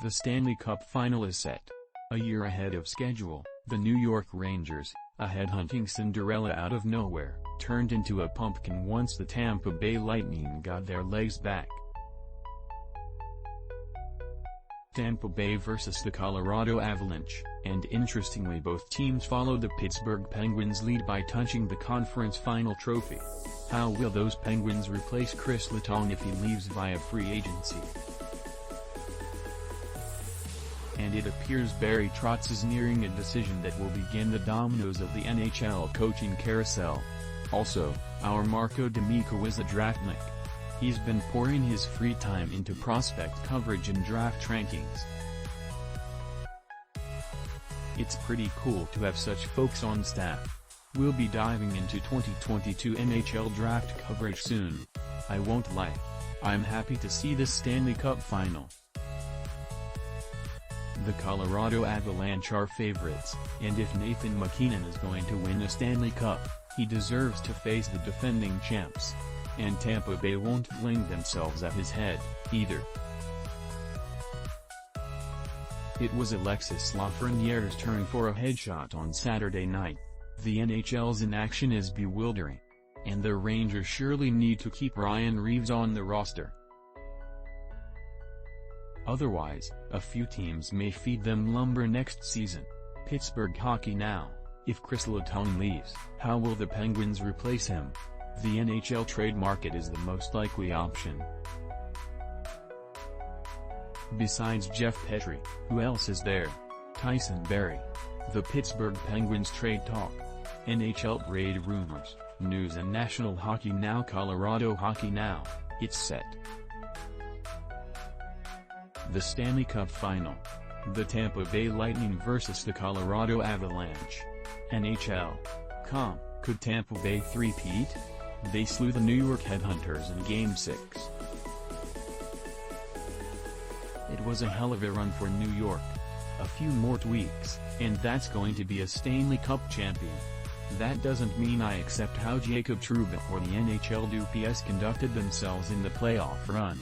The Stanley Cup Final is set. A year ahead of schedule, the New York Rangers, a headhunting Cinderella out of nowhere, turned into a pumpkin once the Tampa Bay Lightning got their legs back. Tampa Bay versus the Colorado Avalanche, and interestingly both teams followed the Pittsburgh Penguins' lead by touching the conference final trophy. How will those Penguins replace Kris Letang if he leaves via free agency? And it appears Barry Trotz is nearing a decision that will begin the dominoes of the NHL coaching carousel. Also, our Marco D'Amico is a draftnik. He's been pouring his free time into prospect coverage and draft rankings. It's pretty cool to have such folks on staff. We'll be diving into 2022 NHL Draft coverage soon. I won't lie. I'm happy to see this Stanley Cup Final. The Colorado Avalanche are favorites, and if Nathan MacKinnon is going to win a Stanley Cup, he deserves to face the defending champs. And Tampa Bay won't fling themselves at his head, either. It was Alexis Lafreniere's turn for a headshot on Saturday night. The NHL's inaction is bewildering. And the Rangers surely need to keep Ryan Reaves on the roster. Otherwise, a few teams may feed them lumber next season. Pittsburgh Hockey Now: if Kris Letang leaves, how will the Penguins replace him? The NHL trade market is the most likely option. Besides Jeff Petry, who else is there? Tyson Barrie. The Pittsburgh Penguins trade talk. NHL Trade Rumors, News and National Hockey Now. Colorado Hockey Now: it's set. The Stanley Cup Final. The Tampa Bay Lightning versus the Colorado Avalanche. NHL.com: could Tampa Bay three-peat? They slew the New York Headhunters in Game 6. It was a hell of a run for New York. A few more tweaks, and that's going to be a Stanley Cup champion. That doesn't mean I accept how Jacob Trouba or the NHL DoPS conducted themselves in the playoff run.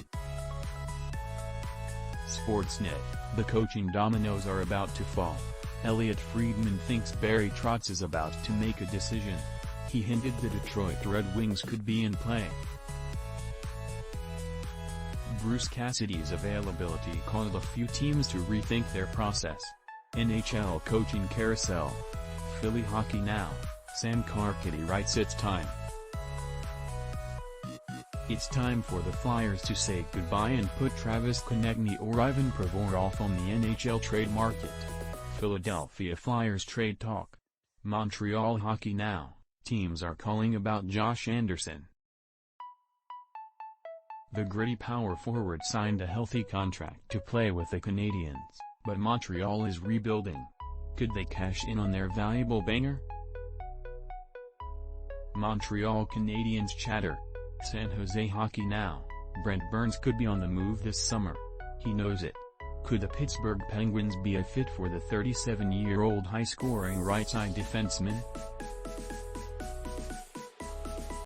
Sportsnet: the coaching dominoes are about to fall. Elliotte Friedman thinks Barry Trotz is about to make a decision. He hinted the Detroit Red Wings could be in play. Bruce Cassidy's availability caused a few teams to rethink their process. NHL coaching carousel. Philly Hockey Now: Sam Carcady writes it's time. It's time for the Flyers to say goodbye and put Travis Konecny or Ivan Provorov on the NHL trade market. Philadelphia Flyers trade talk. Montreal Hockey Now: teams are calling about Josh Anderson. The gritty power forward signed a healthy contract to play with the Canadiens, but Montreal is rebuilding. Could they cash in on their valuable banger? Montreal Canadiens chatter. San Jose Hockey Now: Brent Burns could be on the move this summer. He knows it. Could the Pittsburgh Penguins be a fit for the 37-year-old high-scoring right-side defenseman?